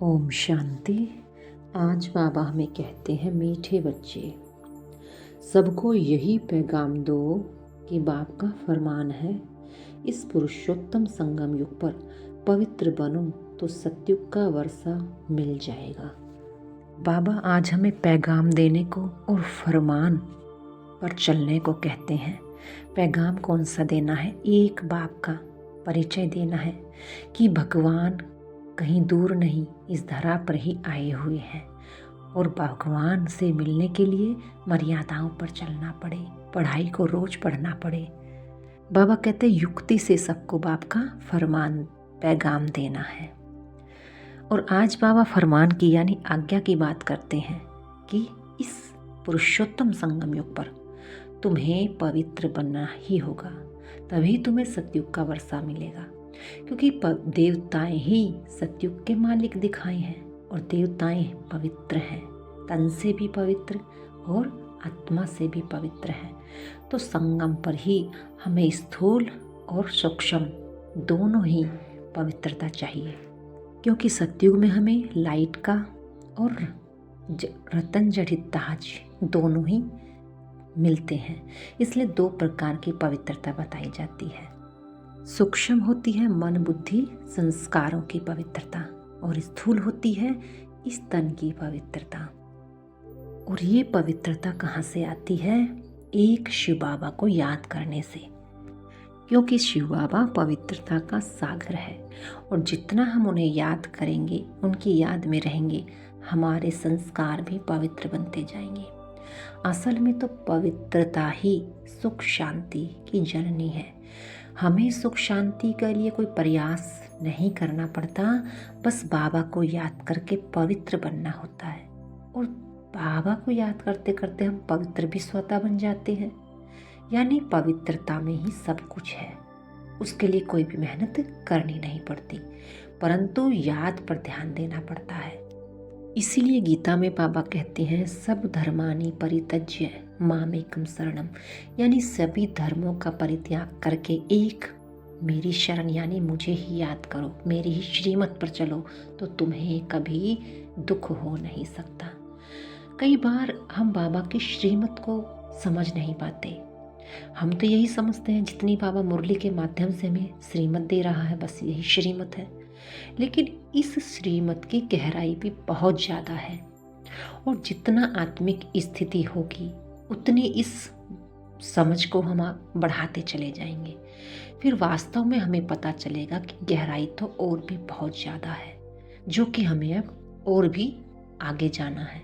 ओम शांति। आज बाबा हमें कहते हैं, मीठे बच्चे, सबको यही पैगाम दो कि बाप का फरमान है, इस पुरुषोत्तम संगम युग पर पवित्र बनो तो सतयुग का वर्षा मिल जाएगा। बाबा आज हमें पैगाम देने को और फरमान पर चलने को कहते हैं। पैगाम कौन सा देना है? एक बाप का परिचय देना है कि भगवान कहीं दूर नहीं, इस धरा पर ही आए हुए हैं और भगवान से मिलने के लिए मर्यादाओं पर चलना पड़े, पढ़ाई को रोज पढ़ना पड़े। बाबा कहते युक्ति से सबको बाप का फरमान पैगाम देना है। और आज बाबा फरमान की यानी आज्ञा की बात करते हैं कि इस पुरुषोत्तम संगम युग पर तुम्हें पवित्र बनना ही होगा, तभी तुम्हें सतयुग का वर्षा मिलेगा। क्योंकि देवताएं ही सतयुग के मालिक दिखाए हैं और देवताएं पवित्र हैं, तन से भी पवित्र और आत्मा से भी पवित्र हैं। तो संगम पर ही हमें स्थूल और सूक्ष्म दोनों ही पवित्रता चाहिए, क्योंकि सतयुग में हमें लाइट का और रतन जड़ित ताज दोनों ही मिलते हैं। इसलिए दो प्रकार की पवित्रता बताई जाती है। सूक्ष्म होती है मन बुद्धि संस्कारों की पवित्रता और स्थूल होती है इस तन की पवित्रता। और ये पवित्रता कहाँ से आती है? एक शिव बाबा को याद करने से, क्योंकि शिव बाबा पवित्रता का सागर है और जितना हम उन्हें याद करेंगे, उनकी याद में रहेंगे, हमारे संस्कार भी पवित्र बनते जाएंगे। असल में तो पवित्रता ही सुख शांति की जननी है। हमें सुख शांति के लिए कोई प्रयास नहीं करना पड़ता, बस बाबा को याद करके पवित्र बनना होता है। और बाबा को याद करते करते हम पवित्र भी स्वतः बन जाते हैं। यानी पवित्रता में ही सब कुछ है, उसके लिए कोई भी मेहनत करनी नहीं पड़ती, परंतु याद पर ध्यान देना पड़ता है। इसीलिए गीता में बाबा कहते हैं, सब धर्मानि परित्यज्य मामेकम शरणम, यानी सभी धर्मों का परित्याग करके एक मेरी शरण यानी मुझे ही याद करो, मेरी ही श्रीमत पर चलो, तो तुम्हें कभी दुख हो नहीं सकता। कई बार हम बाबा की श्रीमत को समझ नहीं पाते। हम तो यही समझते हैं जितनी बाबा मुरली के माध्यम से हमें श्रीमत दे रहा है, बस यही श्रीमत है। लेकिन इस श्रीमत की गहराई भी बहुत ज़्यादा है और जितना आत्मिक स्थिति होगी उतनी इस समझ को हम बढ़ाते चले जाएंगे। फिर वास्तव में हमें पता चलेगा कि गहराई तो और भी बहुत ज़्यादा है, जो कि हमें अब और भी आगे जाना है।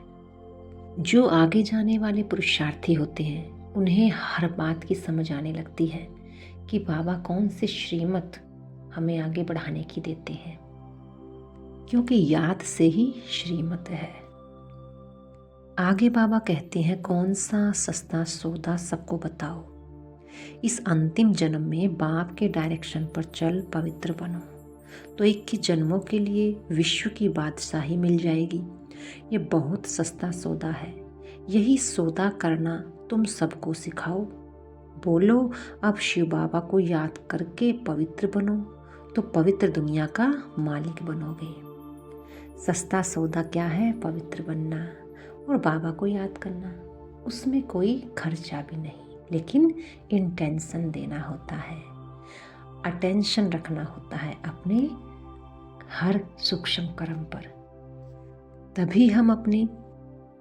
जो आगे जाने वाले पुरुषार्थी होते हैं उन्हें हर बात की समझ आने लगती है कि बाबा कौन से श्रीमत हमें आगे बढ़ाने की देते हैं, क्योंकि याद से ही श्रीमत है। आगे बाबा कहते हैं, कौन सा सस्ता सौदा सबको बताओ, इस अंतिम जन्म में बाप के डायरेक्शन पर चल पवित्र बनो, तो 21 जन्मों के लिए विश्व की बादशाही मिल जाएगी। ये बहुत सस्ता सौदा है, यही सौदा करना तुम सबको सिखाओ। बोलो अब शिव बाबा को याद करके पवित्र बनो, तो पवित्र दुनिया का मालिक बनोगे। सस्ता सौदा क्या है? पवित्र बनना और बाबा को याद करना। उसमें कोई खर्चा भी नहीं, लेकिन इंटेंशन देना होता है, अटेंशन रखना होता है अपने हर सूक्ष्म कर्म पर, तभी हम अपने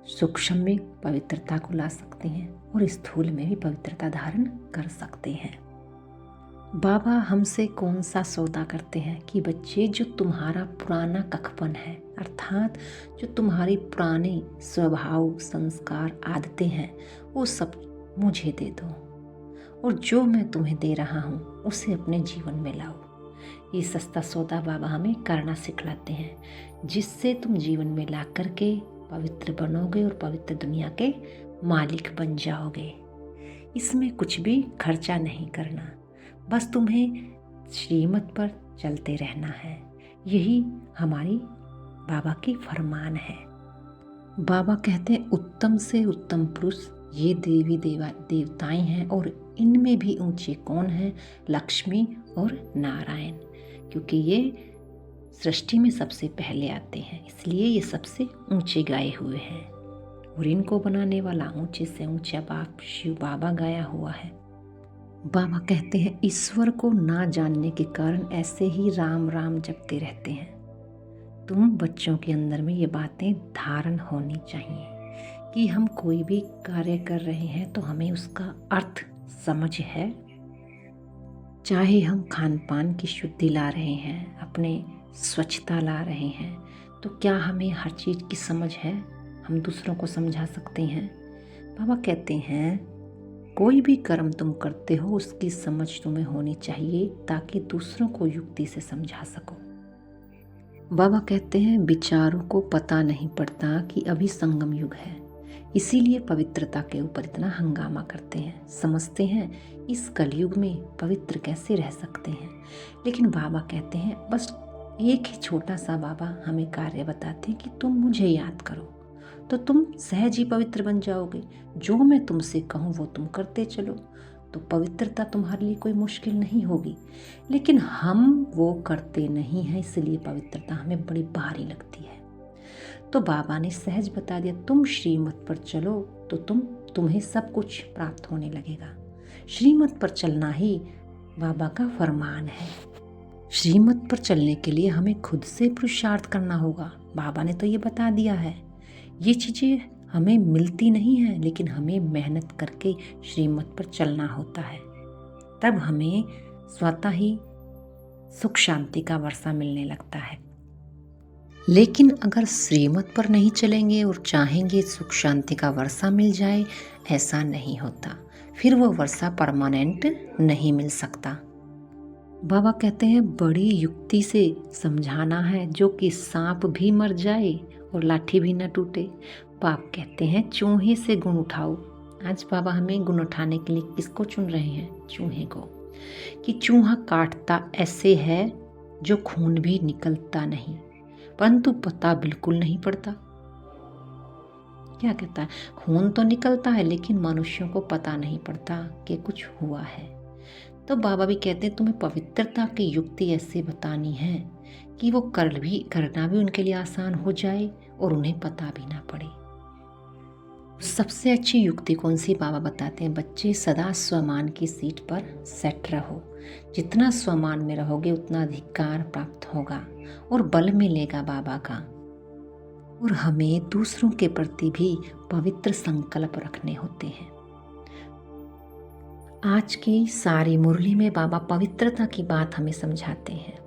सूक्ष्म में पवित्रता को ला सकते हैं और स्थूल में भी पवित्रता धारण कर सकते हैं। बाबा हमसे कौन सा सौदा करते हैं कि बच्चे, जो तुम्हारा पुराना कखपन है, अर्थात जो तुम्हारे पुराने स्वभाव संस्कार आदतें हैं, वो सब मुझे दे दो और जो मैं तुम्हें दे रहा हूँ उसे अपने जीवन में लाओ। ये सस्ता सौदा बाबा हमें करना सिखलाते हैं, जिससे तुम जीवन में ला करके पवित्र बनोगे और पवित्र दुनिया के मालिक बन जाओगे। इसमें कुछ भी खर्चा नहीं करना, बस तुम्हें श्रीमत पर चलते रहना है। यही हमारी बाबा की फरमान है। बाबा कहते हैं, उत्तम से उत्तम पुरुष ये देवी देवताएं हैं और इनमें भी ऊंचे कौन हैं? लक्ष्मी और नारायण, क्योंकि ये सृष्टि में सबसे पहले आते हैं, इसलिए ये सबसे ऊंचे गाए हुए हैं और इनको बनाने वाला ऊंचे से ऊंचा बाप शिव बाबा गाया हुआ है। बाबा कहते हैं ईश्वर को ना जानने के कारण ऐसे ही राम राम जपते रहते हैं। तुम बच्चों के अंदर में ये बातें धारण होनी चाहिए कि हम कोई भी कार्य कर रहे हैं तो हमें उसका अर्थ समझ है। चाहे हम खान पान की शुद्धि ला रहे हैं, अपने स्वच्छता ला रहे हैं, तो क्या हमें हर चीज़ की समझ है? हम दूसरों को समझा सकते हैं? बाबा कहते हैं कोई भी कर्म तुम करते हो उसकी समझ तुम्हें होनी चाहिए ताकि दूसरों को युक्ति से समझा सको। बाबा कहते हैं विचारों को पता नहीं पड़ता कि अभी संगम युग है, इसीलिए पवित्रता के ऊपर इतना हंगामा करते हैं। समझते हैं इस कलयुग में पवित्र कैसे रह सकते हैं, लेकिन बाबा कहते हैं बस एक ही छोटा सा बाबा हमें कार्य बताते हैं कि तुम मुझे याद करो तो तुम सहज ही पवित्र बन जाओगे। जो मैं तुमसे कहूँ वो तुम करते चलो तो पवित्रता तुम्हारे लिए कोई मुश्किल नहीं होगी। लेकिन हम वो करते नहीं हैं, इसलिए पवित्रता हमें बड़ी भारी लगती है। तो बाबा ने सहज बता दिया तुम श्रीमत पर चलो तो तुम्हें सब कुछ प्राप्त होने लगेगा। श्रीमत पर चलना ही बाबा का फरमान है। श्रीमत पर चलने के लिए हमें खुद से पुरुषार्थ करना होगा। बाबा ने तो ये बता दिया है। ये चीज़ें हमें मिलती नहीं हैं, लेकिन हमें मेहनत करके श्रीमत पर चलना होता है, तब हमें स्वतः ही सुख शांति का वर्षा मिलने लगता है। लेकिन अगर श्रीमत पर नहीं चलेंगे और चाहेंगे सुख शांति का वर्षा मिल जाए, ऐसा नहीं होता। फिर वो वर्षा परमानेंट नहीं मिल सकता। बाबा कहते हैं बड़ी युक्ति से समझाना है जो कि सांप भी मर जाए और लाठी भी न टूटे। बाप कहते हैं चूहे से गुण उठाओ। आज बाबा हमें गुण उठाने के लिए किसको चुन रहे हैं? चूहे को। कि चूहा काटता ऐसे है जो खून भी निकलता नहीं, परंतु पता बिल्कुल नहीं पड़ता। क्या कहता है? खून तो निकलता है लेकिन मनुष्यों को पता नहीं पड़ता कि कुछ हुआ है। तो बाबा भी कहते हैं तुम्हें पवित्रता की युक्ति ऐसे बतानी है कि वो करना भी उनके लिए आसान हो जाए और उन्हें पता भी ना पड़े। सबसे अच्छी युक्ति कौन सी? बाबा बताते हैं बच्चे सदा स्वमान की सीट पर सेट रहो। जितना स्वमान में रहोगे उतना अधिकार प्राप्त होगा और बल मिलेगा बाबा का। और हमें दूसरों के प्रति भी पवित्र संकल्प रखने होते हैं। आज की सारी मुरली में बाबा पवित्रता की बात हमें समझाते हैं।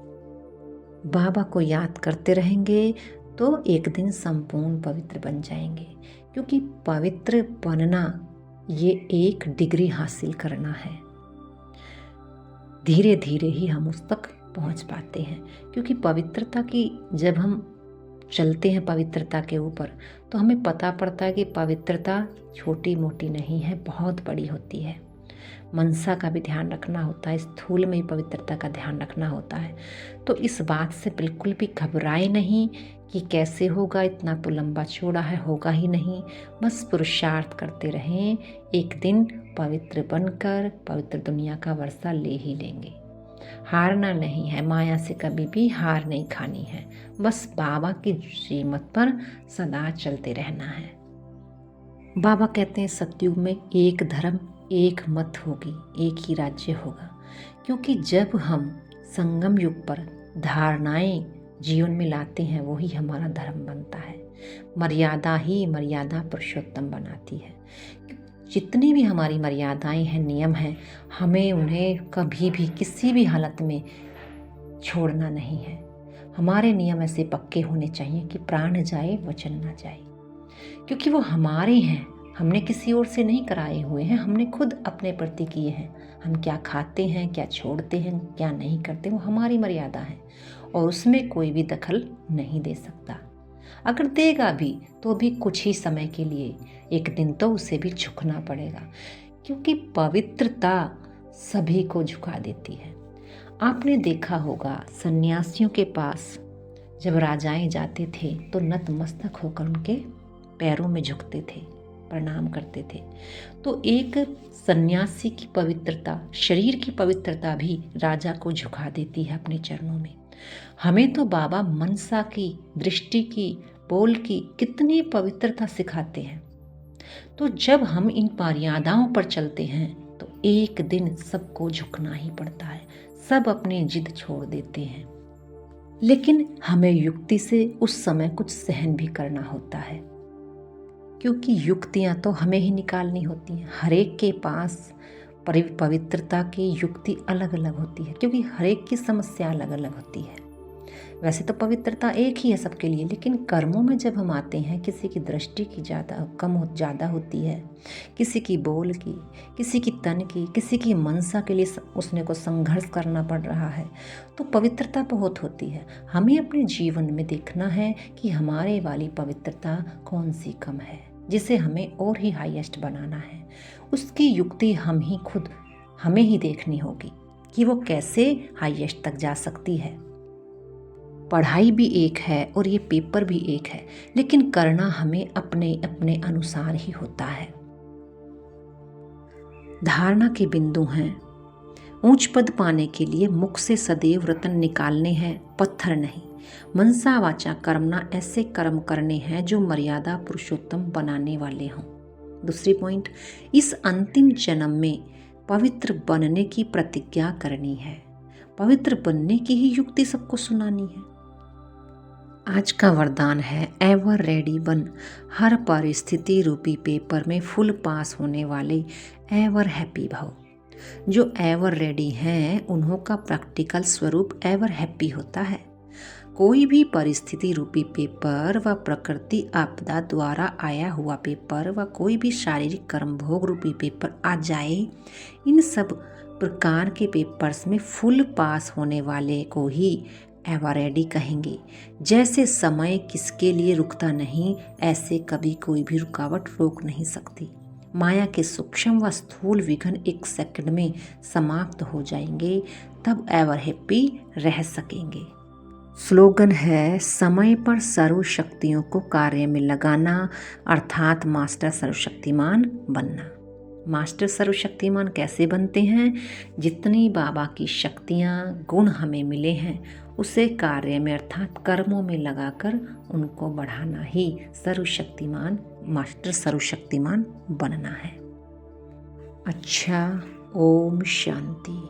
बाबा को याद करते रहेंगे तो एक दिन संपूर्ण पवित्र बन जाएंगे, क्योंकि पवित्र बनना ये एक डिग्री हासिल करना है। धीरे धीरे ही हम उस तक पहुंच पाते हैं, क्योंकि पवित्रता की जब हम चलते हैं पवित्रता के ऊपर तो हमें पता पड़ता है कि पवित्रता छोटी मोटी नहीं है, बहुत बड़ी होती है। मनसा का भी ध्यान रखना होता है, स्थूल में भी पवित्रता का ध्यान रखना होता है। तो इस बात से बिल्कुल भी घबराए नहीं कि कैसे होगा, इतना तो लंबा चौड़ा है, होगा ही नहीं। बस पुरुषार्थ करते रहें, एक दिन पवित्र बनकर पवित्र दुनिया का वर्षा ले ही लेंगे। हारना नहीं है, माया से कभी भी हार नहीं खानी है। बस बाबा की श्रीमत पर सदा चलते रहना है। बाबा कहते हैं सतयुग में एक धर्म एक मत होगी, एक ही राज्य होगा, क्योंकि जब हम संगम युग पर धारणाएं जीवन में लाते हैं वही हमारा धर्म बनता है। मर्यादा ही मर्यादा पुरुषोत्तम बनाती है। जितनी भी हमारी मर्यादाएं हैं, नियम हैं, हमें उन्हें कभी भी किसी भी हालत में छोड़ना नहीं है। हमारे नियम ऐसे पक्के होने चाहिए कि प्राण जाए वचन ना जाए, क्योंकि वो हमारे हैं, हमने किसी और से नहीं कराए हुए हैं, हमने खुद अपने प्रति किए हैं। हम क्या खाते हैं, क्या छोड़ते हैं, क्या नहीं करते, वो हमारी मर्यादा है और उसमें कोई भी दखल नहीं दे सकता। अगर देगा भी तो भी कुछ ही समय के लिए, एक दिन तो उसे भी झुकना पड़ेगा, क्योंकि पवित्रता सभी को झुका देती है। आपने देखा होगा सन्यासियों के पास जब राजाएं जाते थे तो नतमस्तक होकर उनके पैरों में झुकते थे, प्रणाम करते थे। तो एक सन्यासी की पवित्रता, शरीर की पवित्रता भी राजा को झुका देती है अपने चरणों में। हमें तो बाबा मनसा की, दृष्टि की, बोल की कितनी पवित्रता सिखाते हैं। तो जब हम इन मर्यादाओं पर चलते हैं तो एक दिन सबको झुकना ही पड़ता है, सब अपनी जिद छोड़ देते हैं। लेकिन हमें युक्ति से उस समय कुछ सहन भी करना होता है, क्योंकि युक्तियां तो हमें ही निकालनी होती हैं। हर एक के पास पवित्रता की युक्ति अलग अलग होती है, क्योंकि हर एक की समस्या अलग अलग होती है। वैसे तो पवित्रता एक ही है सबके लिए, लेकिन कर्मों में जब हम आते हैं, किसी की दृष्टि की ज़्यादा होती है, किसी की बोल की, किसी की तन की, किसी की मनसा के लिए उसने को संघर्ष करना पड़ रहा है, तो पवित्रता बहुत होती है। हमें अपने जीवन में देखना है कि हमारे वाली पवित्रता कौन सी कम है, जिसे हमें और ही हाईएस्ट बनाना है। उसकी युक्ति हमें ही देखनी होगी कि वो कैसे हाईएस्ट तक जा सकती है। पढ़ाई भी एक है और ये पेपर भी एक है, लेकिन करना हमें अपने अपने अनुसार ही होता है। धारणा के बिंदु हैं, ऊंच पद पाने के लिए मुख से सदैव रत्न निकालने हैं, पत्थर नहीं। मनसा वाचा कर्मणा, ऐसे कर्म करने हैं जो मर्यादा पुरुषोत्तम बनाने वाले हों। दूसरी पॉइंट, इस अंतिम जन्म में पवित्र बनने की प्रतिज्ञा करनी है। पवित्र बनने की ही युक्ति सबको सुनानी है। आज का वरदान है एवर रेडी बन। हर परिस्थिति रूपी पेपर में फुल पास होने वाले एवर हैप्पी भव। जो एवर रेडी हैं उन्हों का प्रैक्टिकल स्वरूप एवर हैप्पी होता है। कोई भी परिस्थिति रूपी पेपर व प्रकृति आपदा द्वारा आया हुआ पेपर व कोई भी शारीरिक कर्म भोग रूपी पेपर आ जाए, इन सब प्रकार के पेपर्स में फुल पास होने वाले को ही एवर रेडी कहेंगे। जैसे समय किसके लिए रुकता नहीं, ऐसे कभी कोई भी रुकावट रोक नहीं सकती। माया के सूक्ष्म व स्थूल विघ्न एक सेकंड में समाप्त हो जाएंगे, तब एवर हैप्पी रह सकेंगे। स्लोगन है, समय पर सर्वशक्तियों को कार्य में लगाना, अर्थात मास्टर सर्वशक्तिमान बनना। मास्टर सर्वशक्तिमान कैसे बनते हैं? जितनी बाबा की शक्तियाँ, गुण हमें मिले हैं, उसे कार्य में अर्थात कर्मों में लगाकर उनको बढ़ाना ही सर्वशक्तिमान, मास्टर सर्वशक्तिमान बनना है। अच्छा, ओम शांति।